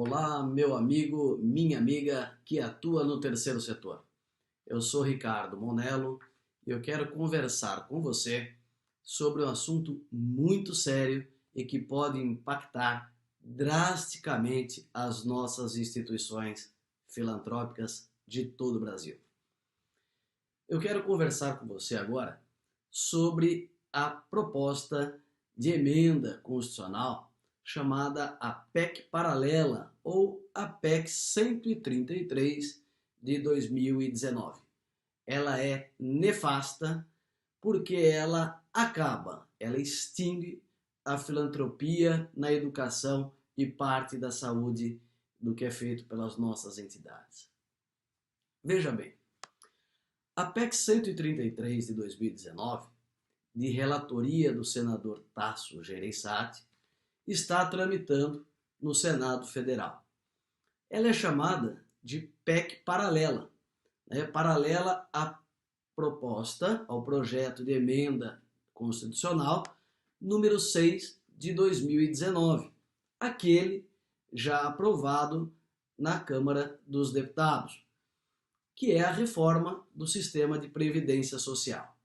Olá, meu amigo, minha amiga que atua no terceiro setor. Eu sou Ricardo Monello e eu quero conversar com você sobre um assunto muito sério e que pode impactar drasticamente as nossas instituições filantrópicas de todo o Brasil. Eu quero conversar com você agora sobre a proposta de emenda constitucional chamada a PEC paralela ou a PEC 133 de 2019. Ela é nefasta porque ela extingue a filantropia na educação e parte da saúde do que é feito pelas nossas entidades. Veja bem, a PEC 133 de 2019, de relatoria do senador Tasso Gereissati, está tramitando no Senado Federal. Ela é chamada de PEC paralela, paralela à proposta, ao projeto de emenda constitucional número 6 de 2019, aquele já aprovado na Câmara dos Deputados, que é a reforma do sistema de previdência social.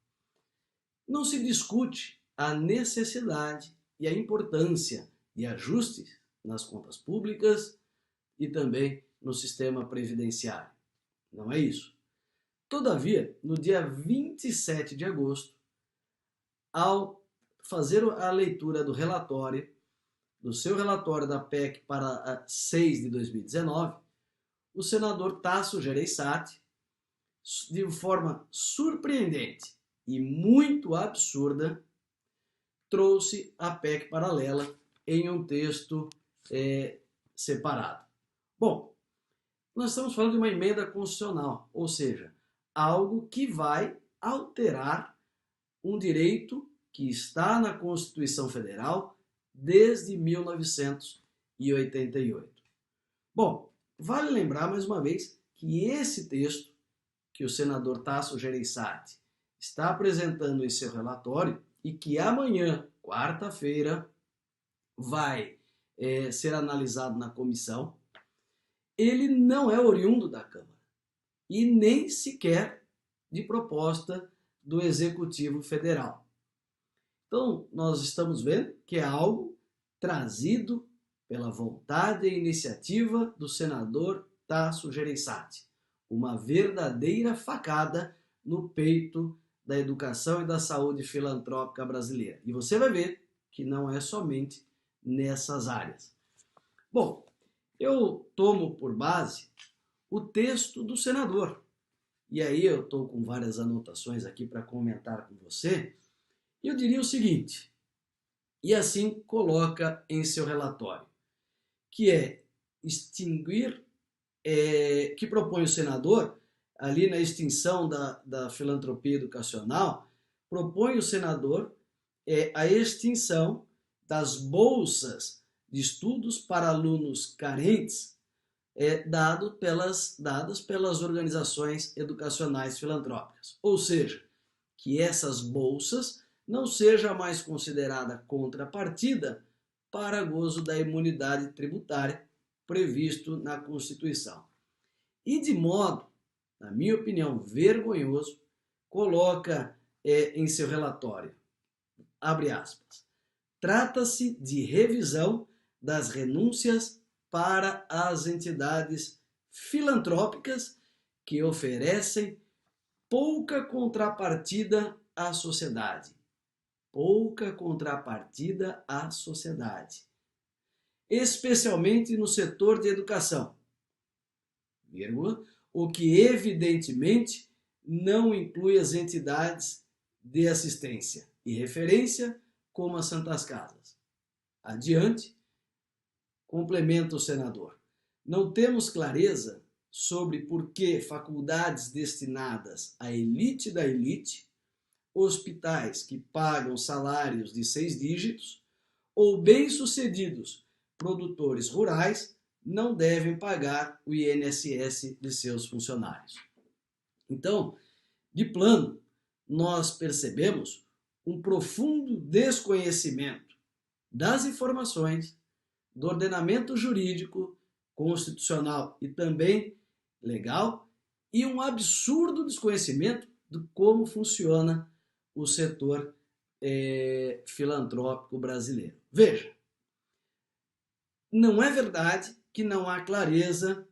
Não se discute a necessidade e a importância de ajustes nas contas públicas e também no sistema previdenciário. Não é isso. Todavia, no dia 27 de agosto, ao fazer a leitura do relatório, do seu relatório da PEC para 6 de 2019, o senador Tasso Gereissati, de forma surpreendente e muito absurda, trouxe a PEC paralela em um texto separado. Bom, nós estamos falando de uma emenda constitucional, ou seja, algo que vai alterar um direito que está na Constituição Federal desde 1988. Bom, vale lembrar mais uma vez que esse texto que o senador Tasso Gereissati está apresentando em seu relatório e que amanhã, quarta-feira, vai ser analisado na comissão, ele não é oriundo da Câmara e nem sequer de proposta do Executivo Federal. Então, nós estamos vendo que é algo trazido pela vontade e iniciativa do senador Tasso Gereissati. Uma verdadeira facada no peito da educação e da saúde filantrópica brasileira. E você vai ver que não é somente nessas áreas. Bom, eu tomo por base o texto do senador. E aí eu estou com várias anotações aqui para comentar com você. E eu diria o seguinte, e assim coloca em seu relatório, que é extinguir, que propõe o senador, ali na extinção da filantropia educacional, propõe o senador a extinção das bolsas de estudos para alunos carentes dadas pelas organizações educacionais filantrópicas. Ou seja, que essas bolsas não seja mais considerada contrapartida para gozo da imunidade tributária previsto na Constituição. E de modo, na minha opinião, vergonhoso, coloca em seu relatório, abre aspas, trata-se de revisão das renúncias para as entidades filantrópicas que oferecem pouca contrapartida à sociedade. Pouca contrapartida à sociedade. Especialmente no setor de educação, vírgula, o que evidentemente não inclui as entidades de assistência e referência como as Santas Casas. Adiante, complementa o senador. Não temos clareza sobre por que faculdades destinadas à elite da elite, hospitais que pagam salários de 6 dígitos ou bem-sucedidos produtores rurais não devem pagar o INSS de seus funcionários. Então, de plano, nós percebemos um profundo desconhecimento das informações, do ordenamento jurídico constitucional e também legal, e um absurdo desconhecimento de como funciona o setor filantrópico brasileiro. Veja, não é verdade que não há clareza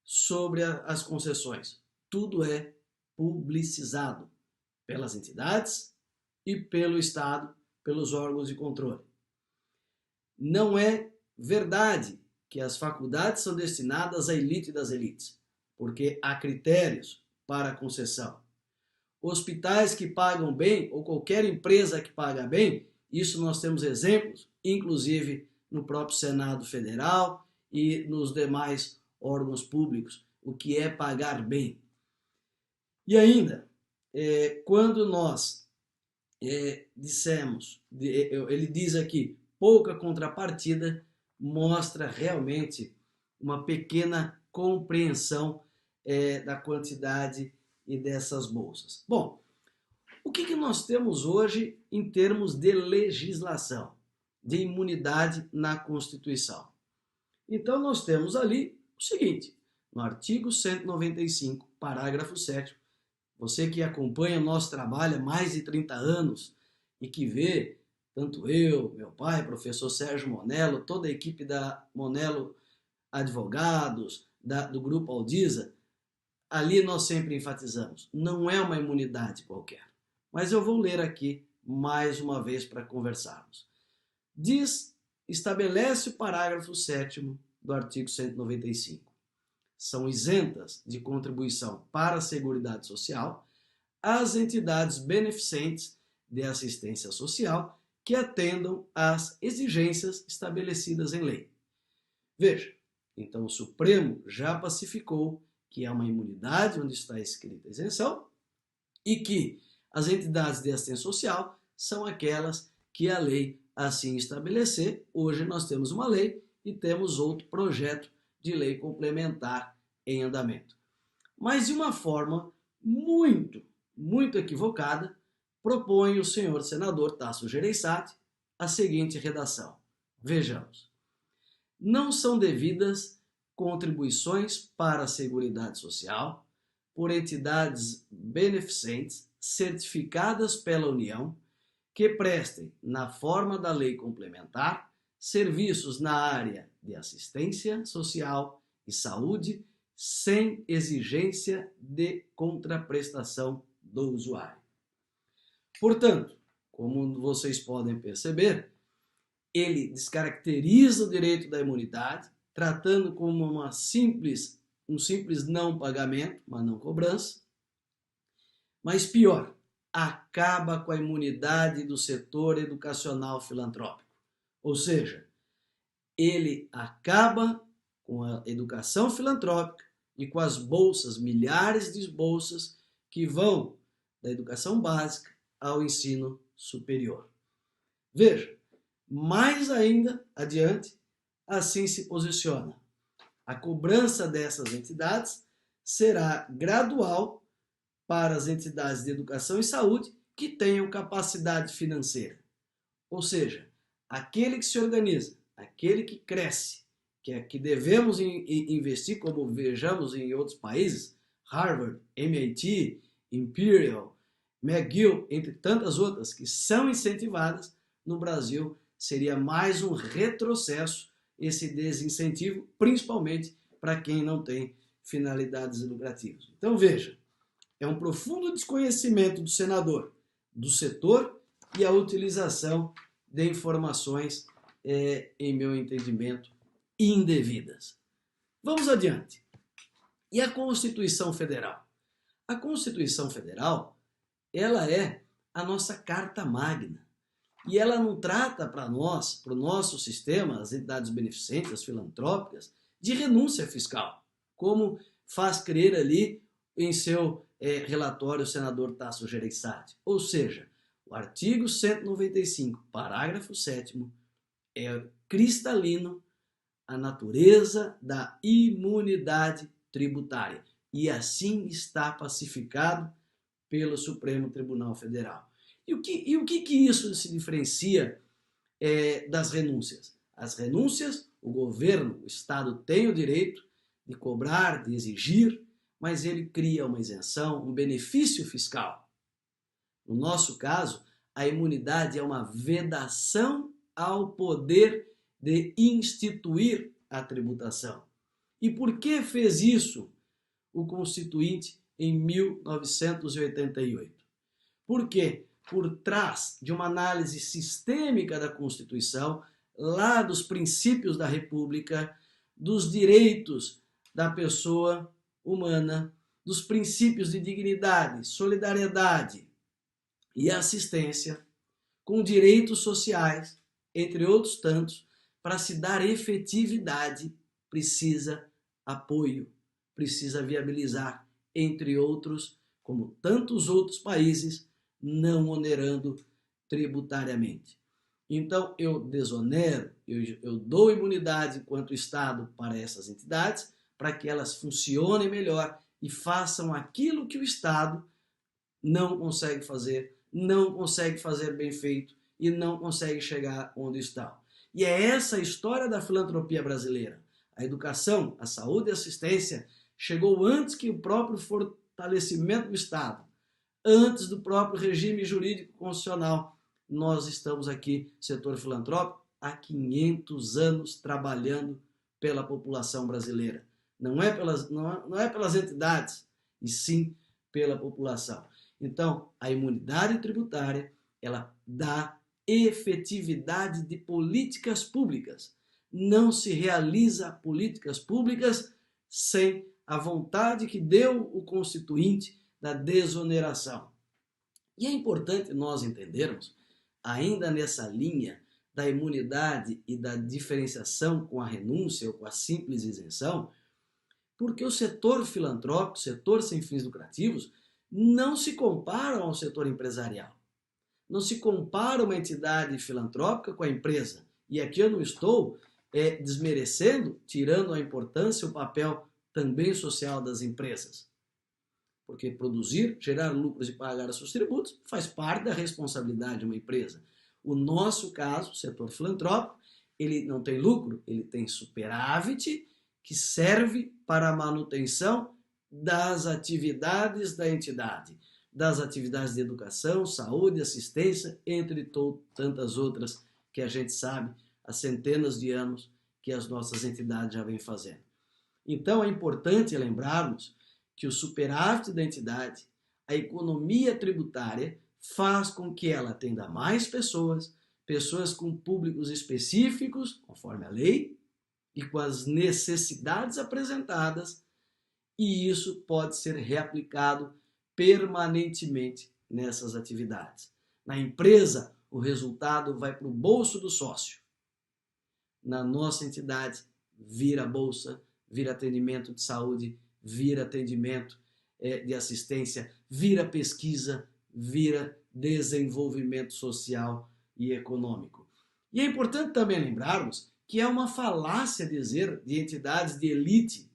sobre as concessões. Tudo é publicizado pelas entidades e pelo Estado, pelos órgãos de controle. Não é verdade que as faculdades são destinadas à elite das elites, porque há critérios para a concessão. Hospitais que pagam bem, ou qualquer empresa que paga bem, isso nós temos exemplos, inclusive no próprio Senado Federal e nos demais órgãos públicos, o que é pagar bem. E ainda, quando nós dissemos, ele diz aqui, pouca contrapartida, mostra realmente uma pequena compreensão da quantidade e dessas bolsas. Bom, o que nós temos hoje em termos de legislação, de imunidade na Constituição? Então nós temos ali o seguinte, no artigo 195, parágrafo 7º, você que acompanha o nosso trabalho há mais de 30 anos e que vê, tanto eu, meu pai, professor Sérgio Monello, toda a equipe da Monello Advogados, do Grupo Aldisa, ali nós sempre enfatizamos, não é uma imunidade qualquer. Mas eu vou ler aqui mais uma vez para conversarmos. Estabelece o parágrafo 7º do artigo 195. São isentas de contribuição para a Seguridade Social as entidades beneficentes de assistência social que atendam às exigências estabelecidas em lei. Veja, então o Supremo já pacificou que é uma imunidade onde está escrita isenção e que as entidades de assistência social são aquelas que a lei assim estabelecer. Hoje nós temos uma lei e temos outro projeto de lei complementar em andamento. Mas de uma forma muito equivocada, propõe o senhor senador Tasso Gereissati a seguinte redação. Vejamos. Não são devidas contribuições para a Seguridade Social por entidades beneficentes certificadas pela União que prestem, na forma da lei complementar, serviços na área de assistência social e saúde sem exigência de contraprestação do usuário. Portanto, como vocês podem perceber, ele descaracteriza o direito da imunidade, tratando como um simples não pagamento, uma não cobrança, mas pior, acaba com a imunidade do setor educacional filantrópico. Ou seja, ele acaba com a educação filantrópica e com as bolsas, milhares de bolsas que vão da educação básica ao ensino superior. Veja, mais ainda adiante, assim se posiciona. A cobrança dessas entidades será gradual para as entidades de educação e saúde que tenham capacidade financeira. Ou seja, aquele que se organiza, aquele que cresce, que devemos investir, como vejamos em outros países, Harvard, MIT, Imperial, McGill, entre tantas outras que são incentivadas, no Brasil seria mais um retrocesso esse desincentivo, principalmente para quem não tem finalidades lucrativas. Então veja, é um profundo desconhecimento do senador, do setor e a utilização de informações, em meu entendimento, indevidas. Vamos adiante. E a Constituição Federal? A Constituição Federal, ela é a nossa carta magna. E ela não trata para nós, para o nosso sistema, as entidades beneficentes, as filantrópicas, de renúncia fiscal, como faz crer ali em seu relatório o senador Tasso Gereissati. Ou seja, o artigo 195, parágrafo 7º, é cristalino a natureza da imunidade tributária. E assim está pacificado pelo Supremo Tribunal Federal. E o que isso se diferencia das renúncias? As renúncias, O governo, o Estado tem o direito de cobrar, de exigir, mas ele cria uma isenção, um benefício fiscal. No nosso caso, a imunidade é uma vedação ao poder de instituir a tributação. E por que fez isso o Constituinte em 1988? Porque por trás de uma análise sistêmica da Constituição, lá dos princípios da República, dos direitos da pessoa humana, dos princípios de dignidade, solidariedade e assistência, com direitos sociais, entre outros tantos, para se dar efetividade, precisa apoio, precisa viabilizar, entre outros, como tantos outros países, não onerando tributariamente. Então, eu desonero, eu dou imunidade enquanto Estado para essas entidades, para que elas funcionem melhor e façam aquilo que o Estado não consegue fazer, não consegue fazer bem feito e não consegue chegar onde está. E é essa a história da filantropia brasileira. A educação, a saúde e a assistência chegou antes que o próprio fortalecimento do Estado, antes do próprio regime jurídico constitucional. Nós estamos aqui, setor filantrópico, há 500 anos trabalhando pela população brasileira. Não é pelas entidades, e sim pela população. Então, a imunidade tributária, ela dá efetividade de políticas públicas. Não se realiza políticas públicas sem a vontade que deu o Constituinte da desoneração. E é importante nós entendermos, ainda nessa linha da imunidade e da diferenciação com a renúncia ou com a simples isenção, porque o setor filantrópico, o setor sem fins lucrativos, não se compara ao setor empresarial. Não se compara uma entidade filantrópica com a empresa. E aqui eu não estou desmerecendo, tirando a importância, o papel também social das empresas. Porque produzir, gerar lucros e pagar os seus tributos faz parte da responsabilidade de uma empresa. O nosso caso, o setor filantrópico, ele não tem lucro, ele tem superávit que serve para a manutenção das atividades da entidade, das atividades de educação, saúde, assistência, entre tantas outras que a gente sabe há centenas de anos que as nossas entidades já vêm fazendo. Então é importante lembrarmos que o superávit da entidade, a economia tributária, faz com que ela atenda mais pessoas, pessoas com públicos específicos, conforme a lei, e com as necessidades apresentadas, e isso pode ser reaplicado permanentemente nessas atividades. Na empresa, o resultado vai para o bolso do sócio. Na nossa entidade, vira bolsa, vira atendimento de saúde, vira atendimento de assistência, vira pesquisa, vira desenvolvimento social e econômico. E é importante também lembrarmos que é uma falácia dizer de entidades de elite,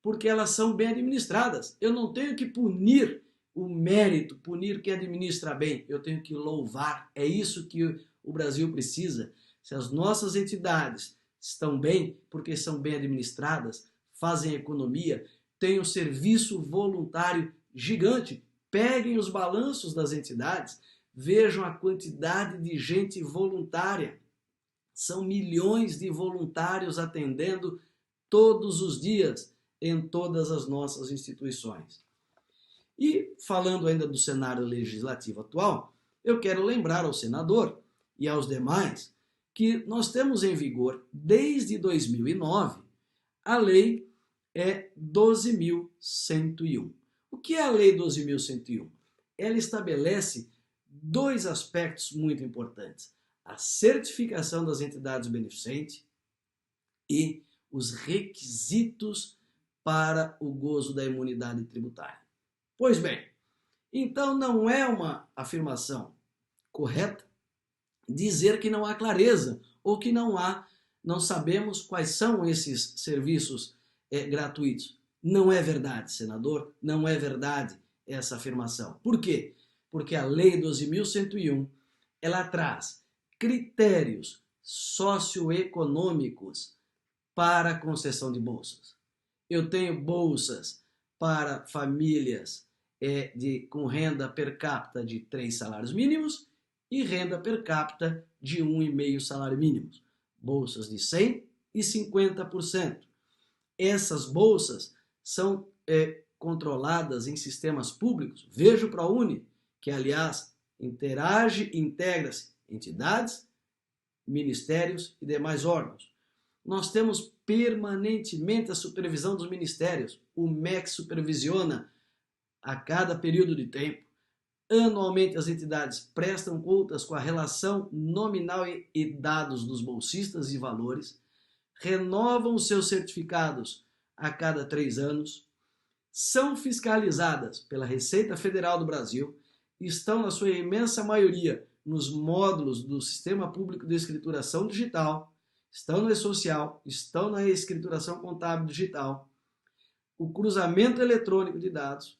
porque elas são bem administradas. Eu não tenho que punir o mérito, punir quem administra bem, eu tenho que louvar. É isso que o Brasil precisa. Se as nossas entidades estão bem, porque são bem administradas, fazem economia, têm um serviço voluntário gigante. Peguem os balanços das entidades, vejam a quantidade de gente voluntária. São milhões de voluntários atendendo todos os dias em todas as nossas instituições. E falando ainda do cenário legislativo atual, eu quero lembrar ao senador e aos demais que nós temos em vigor desde 2009 a Lei 12.101. O que é a Lei 12.101? Ela estabelece dois aspectos muito importantes: a certificação das entidades beneficentes e os requisitos para o gozo da imunidade tributária. Pois bem, então não é uma afirmação correta dizer que não há clareza ou que não sabemos quais são esses serviços gratuitos. Não é verdade, senador, não é verdade essa afirmação. Por quê? Porque a Lei 12.101, ela traz critérios socioeconômicos para a concessão de bolsas. Eu tenho bolsas para famílias com renda per capita de 3 salários mínimos e renda per capita de 1,5 salário mínimo. Bolsas de 100% e 50%. Essas bolsas são controladas em sistemas públicos. Veja o ProUni, que aliás integra-se entidades, ministérios e demais órgãos. Nós temos permanentemente a supervisão dos ministérios. O MEC supervisiona a cada período de tempo. Anualmente as entidades prestam contas com a relação nominal e dados dos bolsistas e valores, renovam os seus certificados a cada 3 anos, são fiscalizadas pela Receita Federal do Brasil, estão na sua imensa maioria nos módulos do Sistema Público de Escrituração Digital, estão no e-social, estão na escrituração contábil digital, o cruzamento eletrônico de dados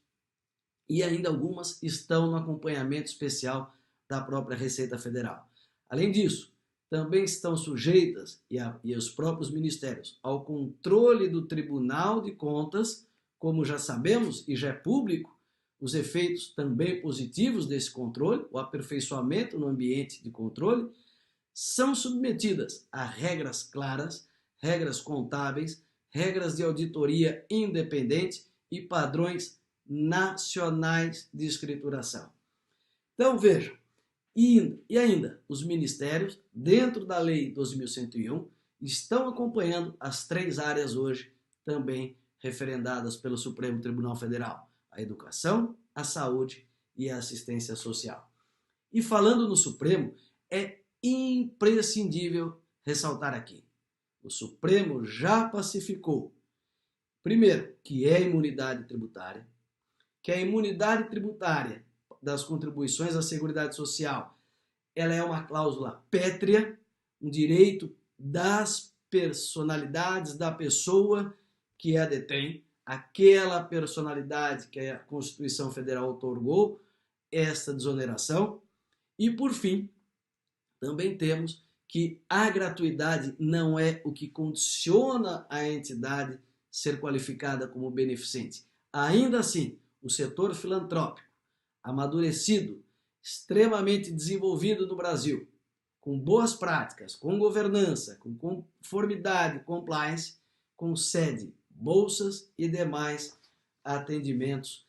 e ainda algumas estão no acompanhamento especial da própria Receita Federal. Além disso, também estão sujeitas, e os próprios ministérios, ao controle do Tribunal de Contas, como já sabemos e já é público, os efeitos também positivos desse controle, o aperfeiçoamento no ambiente de controle, são submetidas a regras claras, regras contábeis, regras de auditoria independente e padrões nacionais de escrituração. Então vejam, e ainda os ministérios, dentro da Lei 12.101, estão acompanhando as 3 áreas hoje também referendadas pelo Supremo Tribunal Federal: a educação, a saúde e a assistência social. E falando no Supremo, é imprescindível ressaltar aqui: o Supremo já pacificou, primeiro, que é imunidade tributária, que a imunidade tributária das contribuições à Seguridade Social, ela é uma cláusula pétrea, um direito das personalidades da pessoa que a detém, aquela personalidade que a Constituição Federal outorgou esta desoneração. E, por fim, também temos que a gratuidade não é o que condiciona a entidade ser qualificada como beneficente. Ainda assim, o setor filantrópico, amadurecido, extremamente desenvolvido no Brasil, com boas práticas, com governança, com conformidade, compliance, concede bolsas e demais atendimentos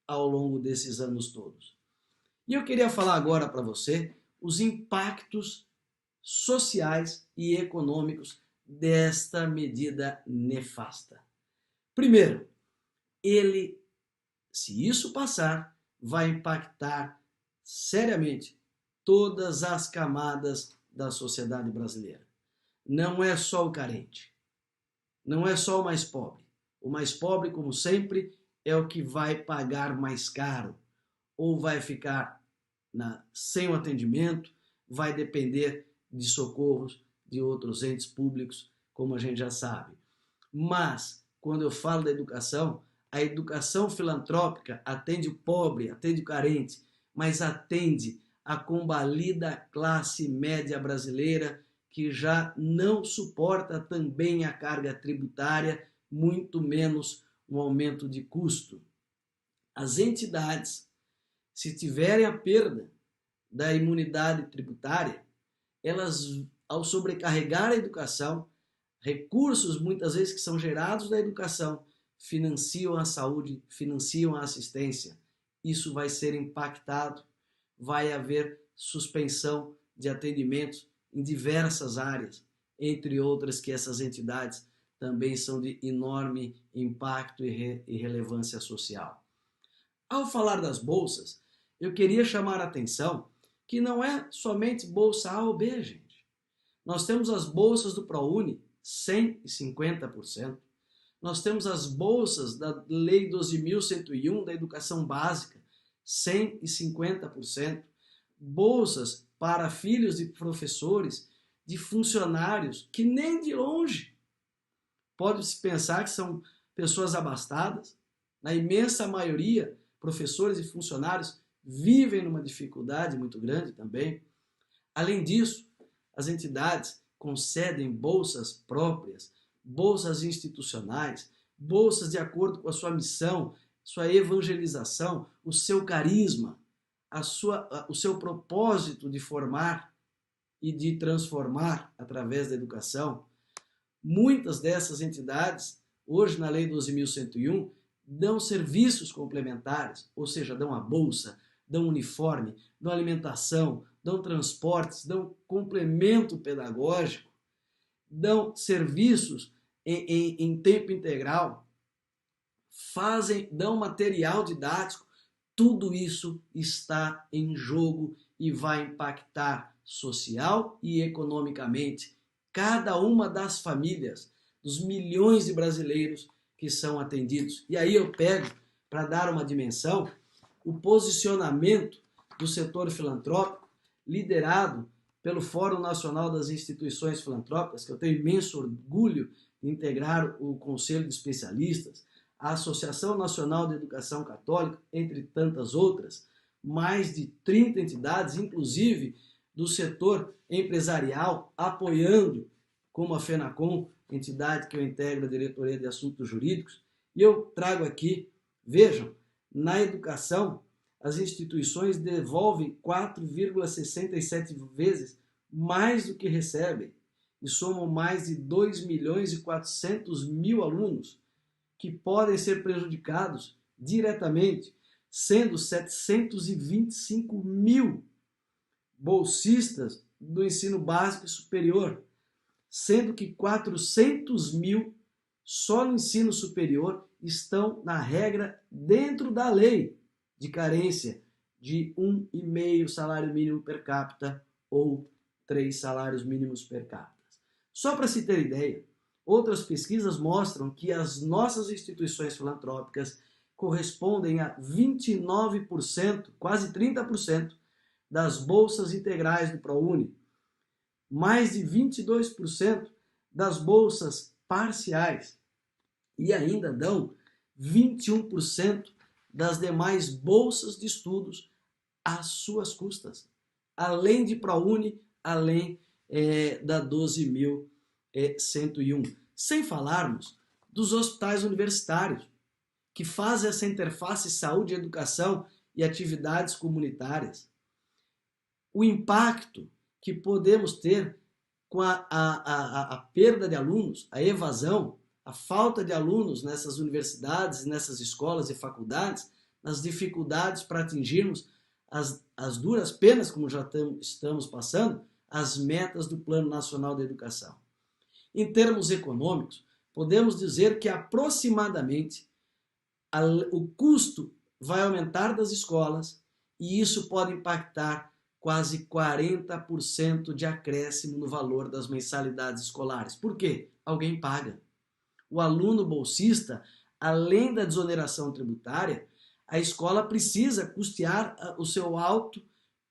ao longo desses anos todos. E eu queria falar agora para você os impactos sociais e econômicos desta medida nefasta. Primeiro, se isso passar, vai impactar seriamente todas as camadas da sociedade brasileira. Não é só o carente, não é só o mais pobre. O mais pobre, como sempre, é o que vai pagar mais caro ou vai ficar sem o atendimento, vai depender de socorros de outros entes públicos, como a gente já sabe. Mas, quando eu falo da educação, a educação filantrópica atende o pobre, atende o carente, mas atende a combalida classe média brasileira que já não suporta também a carga tributária, muito menos um aumento de custo. As entidades, se tiverem a perda da imunidade tributária, elas, ao sobrecarregar a educação, recursos muitas vezes que são gerados da educação, financiam a saúde, financiam a assistência. Isso vai ser impactado, vai haver suspensão de atendimentos em diversas áreas, entre outras que essas entidades também são de enorme impacto e relevância social. Ao falar das bolsas, eu queria chamar a atenção que não é somente bolsa A ou B, gente. Nós temos as bolsas do ProUni, 150%. Nós temos as bolsas da Lei 12.101 da educação básica, 150%. Bolsas para filhos de professores, de funcionários, que nem de longe pode-se pensar que são pessoas abastadas. Na imensa maioria, professores e funcionários vivem numa dificuldade muito grande também. Além disso, as entidades concedem bolsas próprias, bolsas institucionais, bolsas de acordo com a sua missão, sua evangelização, o seu carisma, o seu propósito de formar e de transformar através da educação. Muitas dessas entidades, hoje na Lei 12.101, dão serviços complementares, ou seja, dão a bolsa, dão uniforme, dão alimentação, dão transportes, dão complemento pedagógico, dão serviços em tempo integral, dão material didático. Tudo isso está em jogo e vai impactar social e economicamente cada uma das famílias, dos milhões de brasileiros que são atendidos. E aí eu pego, para dar uma dimensão, o posicionamento do setor filantrópico, liderado pelo Fórum Nacional das Instituições Filantrópicas, que eu tenho imenso orgulho de integrar o Conselho de Especialistas, a Associação Nacional de Educação Católica, entre tantas outras, mais de 30 entidades, inclusive do setor empresarial, apoiando, como a FENACOM, entidade que eu integro a Diretoria de Assuntos Jurídicos. E eu trago aqui, vejam, na educação, as instituições devolvem 4,67 vezes mais do que recebem e somam mais de 2.400.000 alunos que podem ser prejudicados diretamente, sendo 725.000 bolsistas do ensino básico e superior, sendo que 400.000 só no ensino superior estão na regra dentro da lei de carência de 1,5 salário mínimo per capita ou 3 salários mínimos per capita. Só para se ter ideia, outras pesquisas mostram que as nossas instituições filantrópicas correspondem a 29%, quase 30% das bolsas integrais do ProUni, mais de 22% das bolsas parciais e ainda dão 21% das demais bolsas de estudos às suas custas, além de ProUni, além da 12.101. Sem falarmos dos hospitais universitários, que fazem essa interface saúde, educação e atividades comunitárias. O impacto que podemos ter com a perda de alunos, a evasão, a falta de alunos nessas universidades, nessas escolas e faculdades, nas dificuldades para atingirmos as duras penas, como já estamos passando, as metas do Plano Nacional de Educação. Em termos econômicos, podemos dizer que aproximadamente o custo vai aumentar das escolas e isso pode impactar quase 40% de acréscimo no valor das mensalidades escolares. Por quê? Alguém paga. O aluno bolsista, além da desoneração tributária, a escola precisa custear o seu alto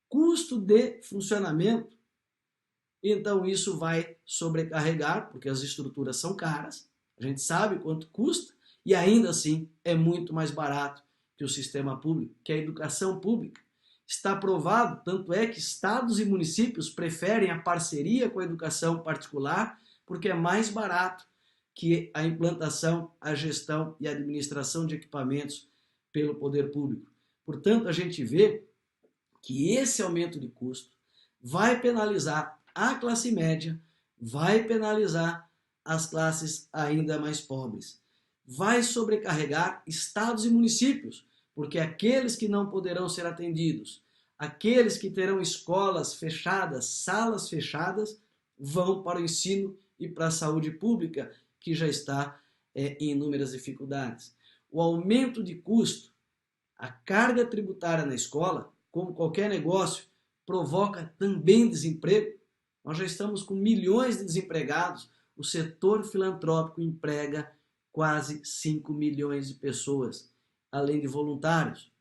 custo de funcionamento. Então isso vai sobrecarregar, porque as estruturas são caras, a gente sabe quanto custa, e ainda assim é muito mais barato que o sistema público, que a educação pública. Está provado, tanto é que estados e municípios preferem a parceria com a educação particular, porque é mais barato que a implantação, a gestão e a administração de equipamentos pelo poder público. Portanto, a gente vê que esse aumento de custo vai penalizar a classe média, vai penalizar as classes ainda mais pobres, vai sobrecarregar estados e municípios, porque aqueles que não poderão ser atendidos, aqueles que terão escolas fechadas, salas fechadas, vão para o ensino e para a saúde pública, que já está em inúmeras dificuldades. O aumento de custo, a carga tributária na escola, como qualquer negócio, provoca também desemprego. Nós já estamos com milhões de desempregados. O setor filantrópico emprega quase 5 milhões de pessoas, além de voluntários.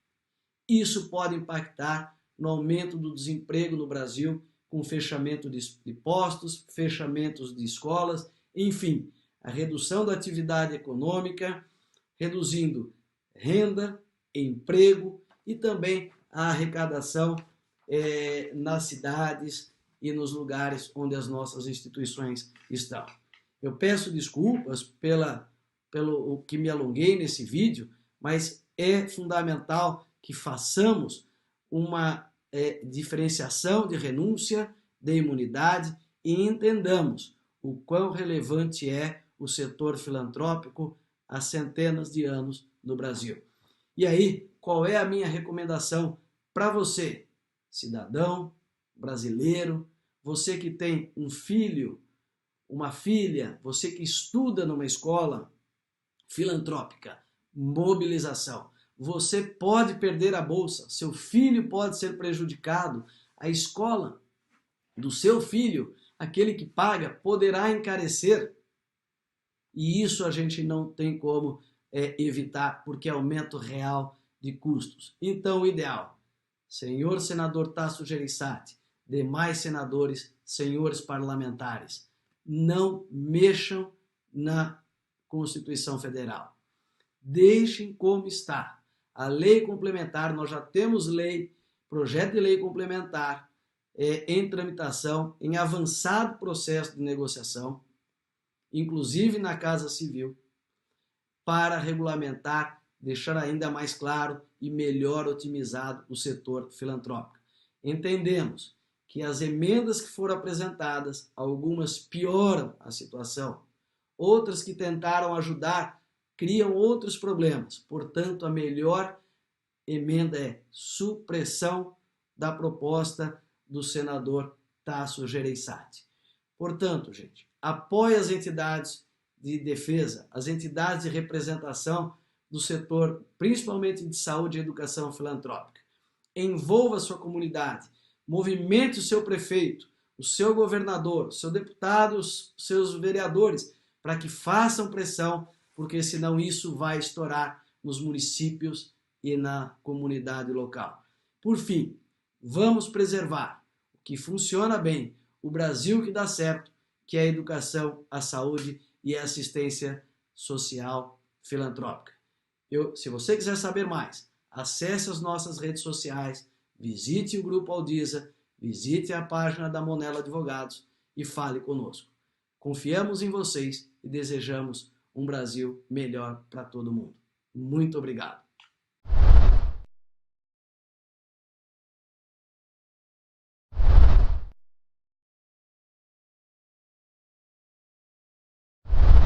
Isso pode impactar no aumento do desemprego no Brasil, com fechamento de postos, fechamentos de escolas, enfim, a redução da atividade econômica, reduzindo renda, emprego e também a arrecadação nas cidades e nos lugares onde as nossas instituições estão. Eu peço desculpas pelo que me alonguei nesse vídeo, mas é fundamental que façamos uma diferenciação de renúncia, de imunidade e entendamos o quão relevante é o setor filantrópico há centenas de anos no Brasil. E aí, qual é a minha recomendação para você, cidadão brasileiro, você que tem um filho, uma filha, você que estuda numa escola filantrópica? Mobilização. Você pode perder a bolsa, seu filho pode ser prejudicado, a escola do seu filho, aquele que paga, poderá encarecer. E isso a gente não tem como evitar, porque é aumento real de custos. Então, o ideal, senhor senador Tasso Gereissati, demais senadores, senhores parlamentares, não mexam na Constituição Federal. Deixem como está. A lei complementar, nós já temos lei, projeto de lei complementar em tramitação, em avançado processo de negociação, inclusive na Casa Civil, para regulamentar, deixar ainda mais claro e melhor otimizado o setor filantrópico. Entendemos que as emendas que foram apresentadas, algumas pioram a situação, outras que tentaram ajudar criam outros problemas. Portanto, a melhor emenda é supressão da proposta do senador Tasso Gereissati. Portanto, gente, apoie as entidades de defesa, as entidades de representação do setor, principalmente de saúde e educação filantrópica. Envolva a sua comunidade, movimente o seu prefeito, o seu governador, o seu deputado, os seus vereadores, para que façam pressão, porque senão isso vai estourar nos municípios e na comunidade local. Por fim, vamos preservar o que funciona bem, o Brasil que dá certo, que é a educação, a saúde e a assistência social filantrópica. Se você quiser saber mais, acesse as nossas redes sociais, visite o Grupo Aldisa, visite a página da Monello Advogados e fale conosco. Confiamos em vocês e desejamos um Brasil melhor para todo mundo. Muito obrigado.